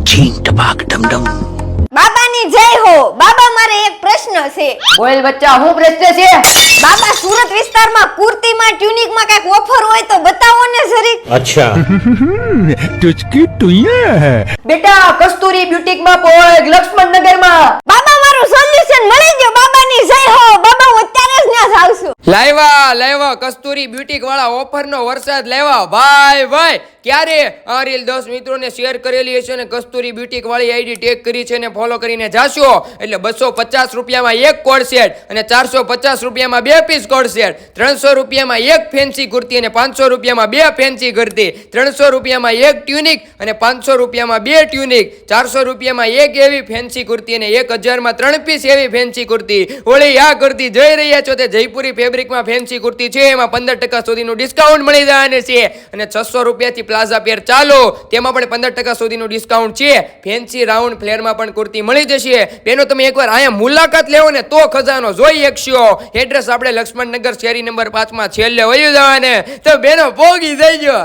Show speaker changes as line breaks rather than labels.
છીંક ટપાક ડમડમ.
બાબાની જય હો. બાબા મારે એક પ્રશ્ન છે.
બોલ બચ્ચા, હું પ્રશ્ન છે?
બાબા સુરત વિસ્તારમાં કુર્તીમાં ટ્યુનિકમાં કઈક ઓફર હોય તો બતાવો ને જરીક.
અચ્છા.
तुझकी टुइया है.
બેટા કસ્તુરી બ્યુટીકમાં પોય લક્ષ્મણનગરમાં.
બાબા મારું સોલ્યુશન મળી ગયું. બાબાની જય હો. બાબા હું અત્યારે જ ત્યાં જાઉં છું.
લાવ્યા કસ્તુરી બ્યુટીક વાળા ઓફર નો વરસાદ લાવ્યા ભાઈ. ક્યારે આ રીલ 10 મિત્રોને શેર કરેલી હશે ને કસ્તુરી બ્યુટીક વાળી આઈડી ટેગ કરી છે ને ફોલો કરીને જાશો એટલે 250 રૂપિયામાં એક કોડ સેટ અને 450 રૂપિયામાં 2 પીસ કોડ સેટ, 300 રૂપિયામાં એક ફેન્સી કુર્તી અને 500 રૂપિયામાં 2 ફેન્સી કુર્તી, 300 રૂપિયામાં એક ટ્યુનિક અને 500 રૂપિયામાં 2 ટ્યુનિક, 400 રૂપિયામાં એક એવી ફેન્સી કુર્તી અને 1000 માં 3 પીસ એવી ફેન્સી કુર્તી. ઓળી આ કુર્તી જોઈ રહ્યા છો તે જયપુરી ફેબ્રિકમાં ફેન્સી કુર્તી છે. એમાં 15% સુધીનું ડિસ્કાઉન્ટ મળી જવાનું છે અને 600 રૂપિયાથી પ્લાઝા પેર ચાલો તેમાં પણ 15% સુધીનું ડિસ્કાઉન્ટ છે. ફેન્સી રાઉન્ડ ફ્લેરમાં પણ કુર્તી મળી જશે. બેનો તમે એકવાર અહીંયા મુલાકાત લેવો ને તો ખજાનો જોઈ શકશો. એડ્રેસ આપણે લક્ષ્મણનગર શેરી નંબર 5 માં છેલ્લે વયું જવાને. તો બેનો પોગી જઈજો.